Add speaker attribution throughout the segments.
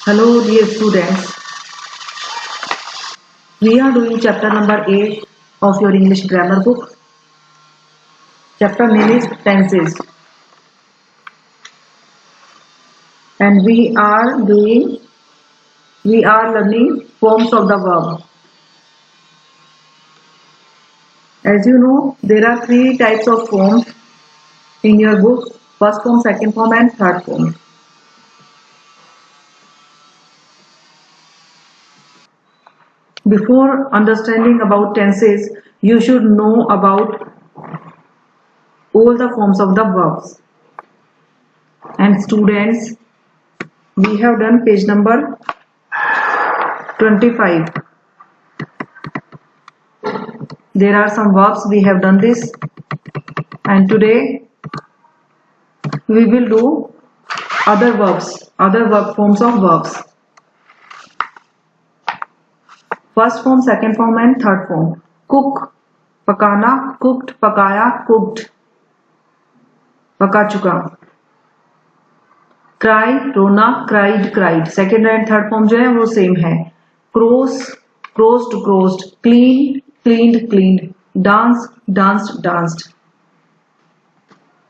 Speaker 1: Hello dear students, we are doing chapter number 8 of your English grammar book. Chapter name is tenses and we are learning forms of the verb. As you know, there are 3 types of forms in your book: first form, second form and third form. Before understanding about tenses, you should know about all the forms of the verbs. And students, we have done page number 25. There are some verbs, we have done this, and today we will do other verb forms of verbs. First form, second form and third form. Cook, पकाना, cooked, पकाया, cooked, पका चुका. Cry, रोना, cried, cried. Second and third form जो है वो same है. Cross, crossed, crossed. Clean, cleaned, cleaned. Dance, danced, danced.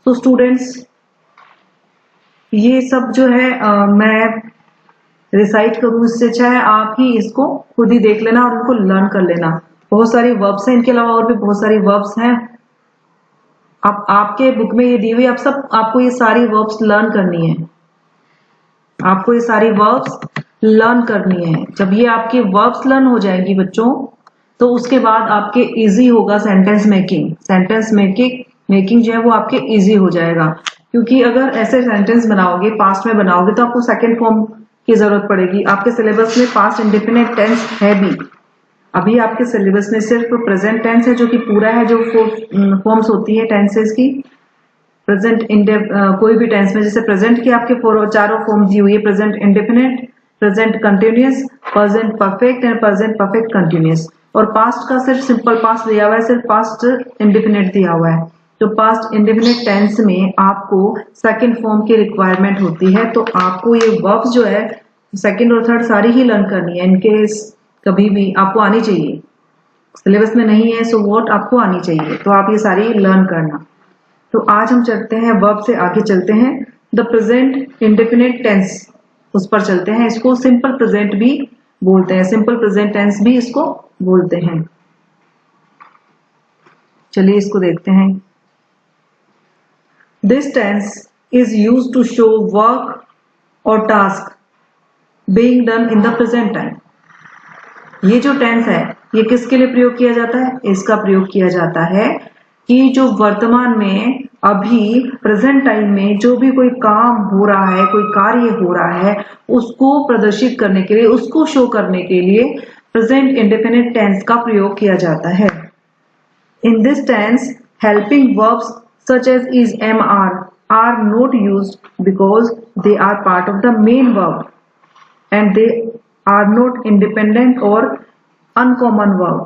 Speaker 1: तो स्टूडेंट्स, ये सब जो है मैं रिसाइट करूं, इससे अच्छा है आप ही इसको खुद ही देख लेना और उनको लर्न कर लेना. बहुत सारी वर्ब्स हैं, इनके अलावा और भी बहुत सारी वर्ब्स हैं. अब आपके बुक में ये दी हुई, आपको ये सारी वर्ब्स लर्न करनी है. आपको ये सारी वर्ब्स लर्न करनी है. जब ये आपकी वर्ब्स लर्न हो जाएंगी बच्चों, तो उसके बाद आपके इजी होगा सेंटेंस मेकिंग. सेंटेंस मेकिंग जो है वो आपके इजी हो जाएगा. क्योंकि अगर ऐसे सेंटेंस बनाओगे, पास्ट में बनाओगे, तो आपको सेकंड फॉर्म की जरूरत पड़ेगी. आपके सिलेबस में पास्ट इंडेफिनिट टेंस है भी. अभी आपके सिलेबस में सिर्फ प्रेजेंट टेंस है जो कि पूरा है, जो फॉर्म्स होती है टेंसेस की. प्रेजेंट कोई भी टेंस में, जैसे प्रेजेंट की आपके चारों फॉर्म दी हुई है: present indefinite, present continuous, present perfect and present perfect continuous. और पास्ट का सिर्फ सिंपल पास्ट दिया हुआ है, सिर्फ पास्ट इंडेफिनिट दिया हुआ है. तो पास्ट इंडेफिनिट टेंस में आपको सेकंड फॉर्म की रिक्वायरमेंट होती है. तो आपको ये वर्ब्स जो है सेकंड और थर्ड सारी ही लर्न करनी है. इनके कभी भी आपको आनी चाहिए. सिलेबस में नहीं है सो व्हाट, आपको आनी चाहिए. तो आप ये सारी लर्न करना. तो आज हम चलते हैं वर्ब से आगे चलते हैं. द प्रेजेंट इंडेफिनिट टेंस, उस पर चलते हैं. इसको सिंपल प्रेजेंट भी बोलते हैं, सिंपल प्रेजेंट टेंस भी इसको बोलते हैं. चलिए इसको देखते हैं. This tense is used to show work or task being done in the present time. ये जो टेंस है ये किसके लिए प्रयोग किया जाता है? इसका प्रयोग किया जाता है कि जो वर्तमान में अभी प्रेजेंट टाइम में जो भी कोई काम हो रहा है, कोई कार्य हो रहा है, उसको प्रदर्शित करने के लिए, उसको शो करने के लिए प्रेजेंट इंडेफिनिट टेंस का प्रयोग किया जाता है. In this tense, helping verbs such as is, am, are not used because they are part of the main verb and they are not independent or uncommon verb.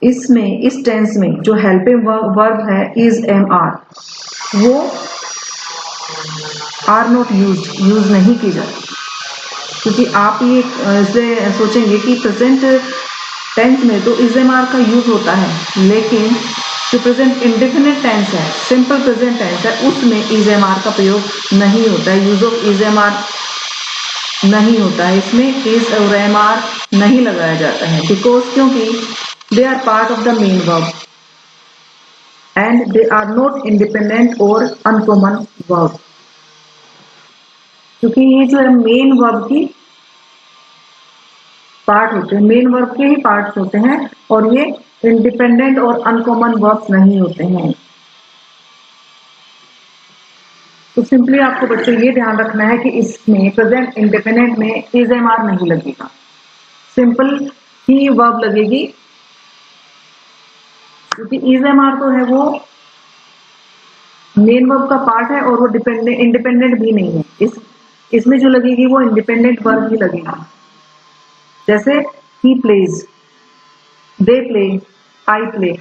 Speaker 1: इसमें, इस tense में जो helping verb है is, am, are, वो are not use नहीं की जाती. क्योंकि आप ये इसलिए सोचेंगे कि प्रेजेंट टेंस में तो is, am, are का यूज होता है, लेकिन जो प्रेजेंट इंडेफिनिट टेंस है, सिंपल प्रेजेंट टेंस है, उसमें is, am, are का प्रयोग नहीं होता है. Use of is, am, are नहीं होता है. इसमें is और am, are नहीं लगाया जाता है. बिकॉज क्योंकि they are part of the main verb and they are not independent और अनकॉमन वर्ब. क्योंकि ये जो है मेन वर्ब की पार्ट होते हैं, मेन वर्ब के ही पार्ट्स होते हैं और ये इंडिपेंडेंट और अनकॉमन वर्ब्स नहीं होते हैं. तो सिंपली आपको बच्चों ये ध्यान रखना है कि इसमें प्रेजेंट इंडेफिनिट में is, am, are नहीं लगेगा, सिंपल ही वर्ब लगेगी. क्योंकि is, am, are तो है वो मेन वर्ब का पार्ट है और वो इंडिपेंडेंट भी नहीं है. इसमें जो लगेगी वो इंडिपेंडेंट वर्ब ही लगेगी. जैसे he plays, they play, I play.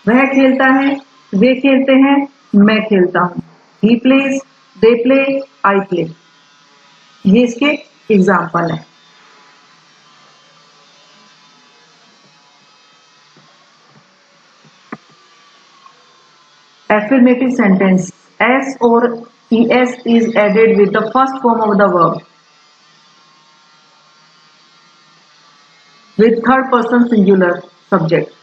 Speaker 1: वह खेलता है, वे खेलते हैं, मैं खेलता हूं. He plays, they play, I play. ये इसके एग्जाम्पल है। Affirmative sentence. S or es is added with the first form of the verb with third person singular subject.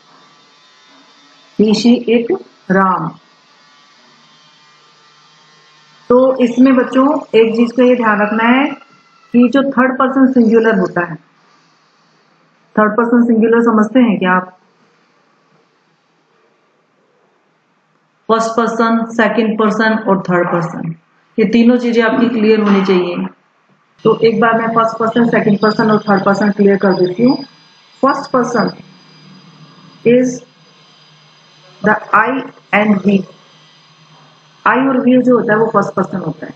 Speaker 1: He, she, it, Ram. तो इसमें बच्चों एक चीज का ये ध्यान रखना है कि जो थर्ड पर्सन सिंगुलर होता है, थर्ड पर्सन सिंगुलर समझते हैं क्या आप? फर्स्ट पर्सन, सेकंड पर्सन और थर्ड पर्सन, ये तीनों चीजें आपकी क्लियर होनी चाहिए। तो एक बार मैं फर्स्ट पर्सन, सेकंड पर्सन और थर्ड पर्सन क्लियर कर देती हूँ। First person is the I and we. I और वी जो होता है वो फर्स्ट पर्सन होता है।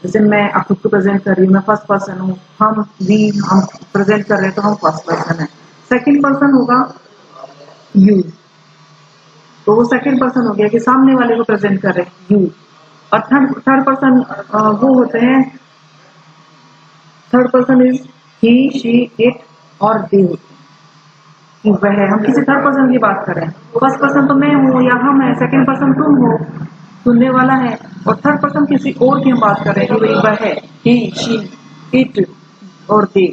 Speaker 1: जैसे मैं अब खुद को प्रेजेंट कर रही हूँ, मैं फर्स्ट पर्सन हूँ, हम प्रेजेंट कर रहे हैं तो हम फर्स्ट पर्सन है। सेकंड पर्सन होगा यू, तो वो सेकंड पर्सन हो गया कि सामने वाले को प्रेजेंट कर रहे हैं यू। और थर्ड पर्सन वो होते हैं, third person is he, she, it और दे होते हैं कि वह, हम किसी थर्ड पर्सन की बात कर रहे हैं। फर्स्ट पर्सन तो मैं हूँ या हम है, सेकंड पर्सन तुम हो, सुनने वाला है, और थर्ड पर्सन किसी और की हम बात कर रहे हैं कि भाई वह है, ही, शी, इट और दे।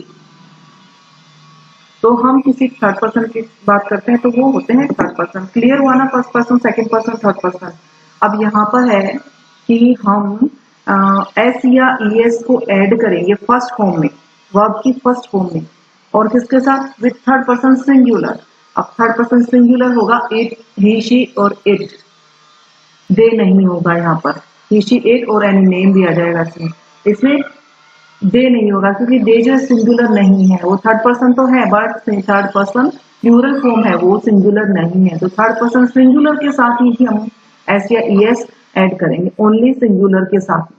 Speaker 1: तो हम किसी थर्ड पर्सन की बात करते हैं तो वो होते हैं थर्ड पर्सन। क्लियर हुआ ना? First person, second person, third person. अब यहाँ पर है कि हम एस या ईएस को ऐड करेंगे फर्स्ट फॉर्म में, वर्ब की फर्स्ट फॉर्म में, और किसके साथ? With third person singular. अब थर्ड पर्सन सिंगुलर होगा इट, ही, शी और इट। दे नहीं होगा यहाँ पर, ही, शी, इट और एनी नेम भी आ जाएगा इसमें। इसमें दे नहीं होगा क्योंकि दे जो सिंगुलर नहीं है, वो थर्ड पर्सन तो है but third person plural form है, वो सिंगुलर नहीं है। तो थर्ड पर्सन सिंगुलर के साथ ही हम एस या ईएस ऐड करेंगे, ओनली सिंगुलर के साथ।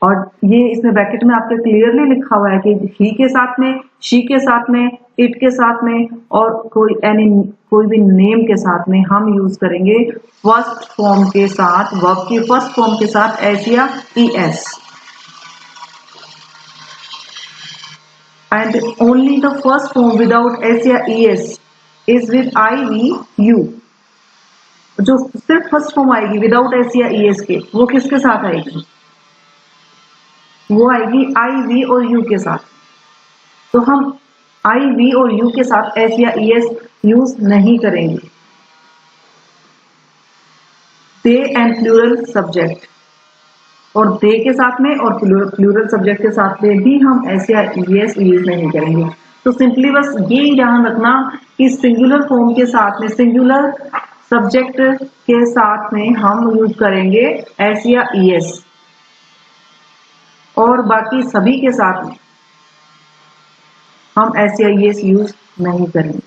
Speaker 1: और ये इसमें ब्रैकेट में आपके क्लियरली लिखा हुआ है कि ही के साथ में, शी के साथ में, इट के साथ में और कोई भी नेम के साथ में हम यूज करेंगे फर्स्ट फॉर्म के साथ, वर्ब की फर्स्ट फॉर्म के साथ एस या ES. And only the first form without S या ES is with I, V, U। जो सिर्फ फर्स्ट फॉर्म आएगी विदाउट S या ES के, वो किसके साथ आएगी? वो आएगी I, V और U के साथ। तो हम I, V और U के साथ S या ES यूज नहीं करेंगे। दे एंड प्लूरल सब्जेक्ट, और दे के साथ में और प्लूरल सब्जेक्ट के साथ में भी हम एस या ईएस यूज नहीं करेंगे। तो सिंपली बस ये ध्यान रखना कि सिंगुलर फॉर्म के साथ में, सिंगुलर सब्जेक्ट के साथ में हम यूज करेंगे एस या ईएस, और बाकी सभी के साथ में हम एस या ईएस यूज नहीं करेंगे।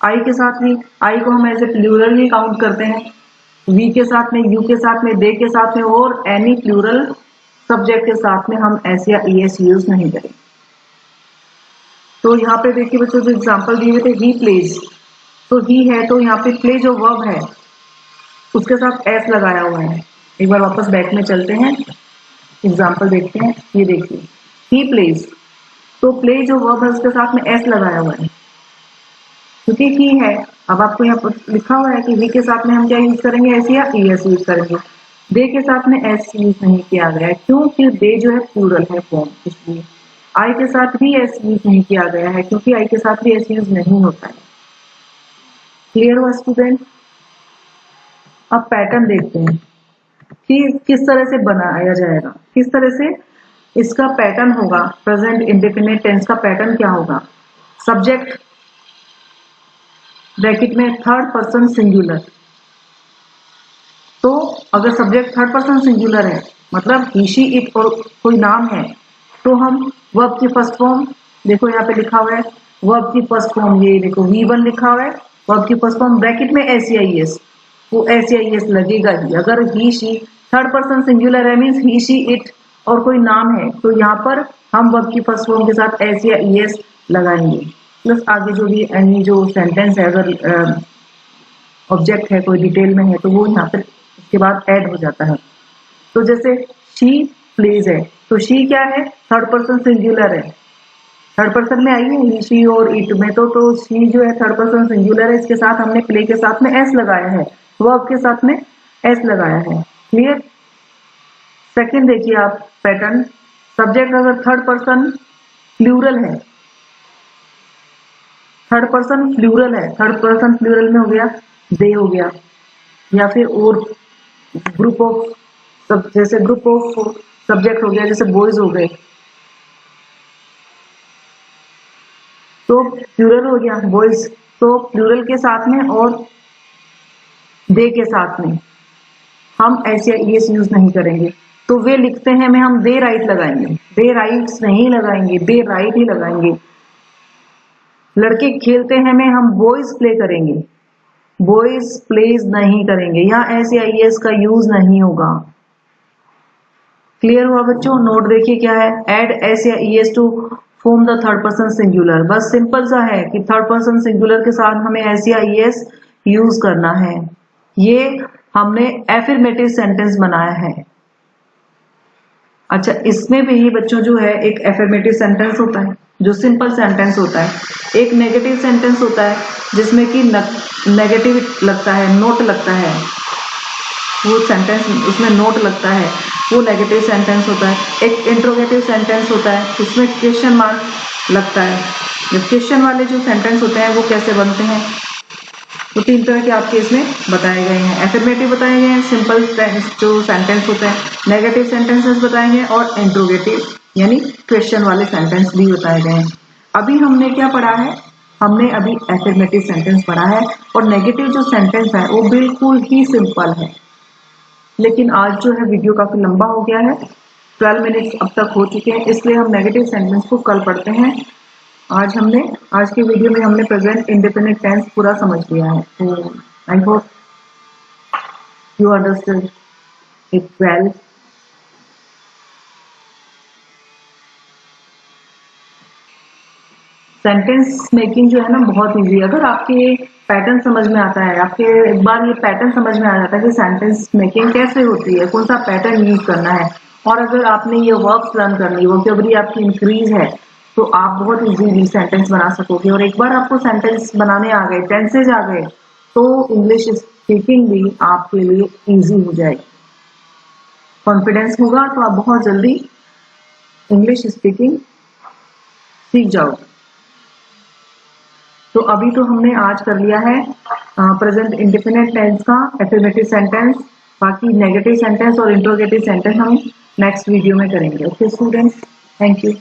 Speaker 1: आई के साथ भी, आई को हम ऐसे प्लूरल ही काउंट करते हैं, वी के साथ में, यू के साथ में, दे के साथ में और एनी प्लूरल सब्जेक्ट के साथ में हम एस या ईएस यूज नहीं करेंगे। तो यहाँ पे देखिए बच्चों जो एग्जांपल दिए हुए थे, ही प्लेज, तो ही है तो यहाँ पे प्ले जो वर्ब है उसके साथ एस लगाया हुआ है। एक बार वापस बैक में चलते हैं, एग्जाम्पल देखते हैं। ये देखिए ही प्लेज, तो प्ले जो वर्ब है उसके साथ में एस लगाया हुआ है क्योंकि ही है। अब आपको यहाँ पर लिखा हुआ है कि वी के साथ में हम क्या यूज करेंगे? एस या ईएस यूज करेंगे। दे के साथ में एस यूज नहीं किया गया है क्योंकि दे जो है प्लूरल है फॉर्म, इसलिए। आई के साथ भी एस यूज नहीं किया गया है क्योंकि आई के साथ भी एस यूज नहीं होता है। क्लियर हुआ स्टूडेंट? अब पैटर्न देखते हैं कि किस तरह से बनाया जाएगा, किस तरह से इसका पैटर्न होगा। प्रेजेंट इंडेफिनिट टेंस का पैटर्न क्या होगा? सब्जेक्ट ब्रैकेट में थर्ड पर्सन सिंगुलर। तो अगर सब्जेक्ट थर्ड पर्सन सिंगुलर है मतलब ही, शी, इट और कोई नाम है, तो हम वर्ब की फर्स्ट फॉर्म, देखो यहाँ पे लिखा हुआ है वर्ब की फर्स्ट फॉर्म, ये देखो V1 लिखा हुआ है, वर्ब की फर्स्ट फॉर्म ब्रैकेट में एस या ईएस, वो एस या ईएस लगेगा ही। अगर ही, शी थर्ड पर्सन सिंगुलर है मीन्स ही, शी, इट और कोई नाम है, तो यहाँ पर हम वर्ब की फर्स्ट फॉर्म के साथ एस या ईएस लगाएंगे, प्लस आगे जो भी एनी जो सेंटेंस है अगर ऑब्जेक्ट है कोई डिटेल में है तो वो यहाँ पर इसके बाद ऐड हो जाता है। तो जैसे शी प्लेज है, तो शी क्या है, थर्ड पर्सन सिंगुलर है, थर्ड पर्सन में आई है ही, शी और इट में, तो शी जो है थर्ड पर्सन सिंगुलर है, इसके साथ हमने प्ले के साथ में एस लगाया है, वर्ब के साथ में एस लगाया है। क्लियर। सेकंड देखिए आप पैटर्न, सब्जेक्ट अगर थर्ड पर्सन प्लूरल है, थर्ड पर्सन प्लूरल है, थर्ड पर्सन प्लूरल में हो गया दे हो गया, या फिर और ग्रुप ऑफ सब, जैसे ग्रुप ऑफ सब्जेक्ट हो गया, जैसे बॉयज हो गए, तो प्लूरल हो गया बॉयज, तो प्लूरल के साथ में और दे के साथ में हम ऐसे एस यूज नहीं करेंगे। तो वे लिखते हैं में हम दे राइट लगाएंगे, दे राइट्स नहीं लगाएंगे, दे राइट ही लगाएंगे। लड़के खेलते हैं में हम बॉयज प्ले करेंगे, बॉयज प्लेज नहीं करेंगे, यहाँ ऐसे आईएस का यूज नहीं होगा। क्लियर हुआ बच्चों। नोट देखिए क्या है, एड एस या ES to form the third person singular, बस सिंपल सा है कि थर्ड पर्सन सिंगुलर के साथ हमें एस या ईएस यूज करना है। ये हमने एफर्मेटिव सेंटेंस बनाया है। अच्छा, इसमें भी बच्चों जो है एक एफर्मेटिव सेंटेंस होता है जो सिंपल सेंटेंस होता है, एक नेगेटिव सेंटेंस होता है जिसमें कि नेगेटिव लगता है, नोट लगता है, वो सेंटेंस उसमें नोट लगता है, वो नेगेटिव सेंटेंस होता है। एक इंट्रोगेटिव सेंटेंस होता है, उसमें क्वेश्चन मार्क लगता है। जब क्वेश्चन वाले जो सेंटेंस होते हैं वो कैसे बनते हैं, तो तीन तरह के आपके इसमें बताए गए हैं। एफर्मेटिव बताए गए हैं, सिंपल जो सेंटेंस होते हैं, नेगेटिव सेंटेंसेस बताए गए और इंट्रोगेटिव यानी क्वेश्चन वाले सेंटेंस भी बताए गए हैं। अभी हमने क्या पढ़ा है, हमने अभी एफर्मेटिव सेंटेंस पढ़ा है, और नेगेटिव जो सेंटेंस है वो बिल्कुल ही सिंपल है। लेकिन आज जो है वीडियो काफी लंबा हो गया है, 12 मिनट्स अब तक हो चुके हैं, इसलिए हम नेगेटिव सेंटेंस को कल पढ़ते हैं। आज के वीडियो में हमने प्रेजेंट इंडेफिनिट टेंस पूरा समझ लिया है, तो I hope you understand it well. Sentence making जो है ना बहुत इजी है, अगर आपके पैटर्न समझ में आता है, आपके एक बार ये पैटर्न समझ में आ जाता है कि सेंटेंस मेकिंग कैसे होती है, कौन सा पैटर्न यूज करना है, और अगर आपने ये वर्ब्स लर्न कर ली, वोकैबुलरी आपकी इंक्रीज है, तो आप बहुत इजीली सेंटेंस बना सकोगे। और एक बार आपको सेंटेंस बनाने आ गए, टेंसेज आ गए, तो इंग्लिश स्पीकिंग भी आपके लिए इजी हो जाएगी। कॉन्फिडेंस होगा तो आप बहुत जल्दी इंग्लिश स्पीकिंग सीख जाओगे। तो अभी तो हमने आज कर लिया है प्रेजेंट इंडेफिनिट टेंस का एफर्मेटिव सेंटेंस, बाकी नेगेटिव सेंटेंस और इंट्रोगेटिव सेंटेंस हम नेक्स्ट वीडियो में करेंगे। Okay students, thank you.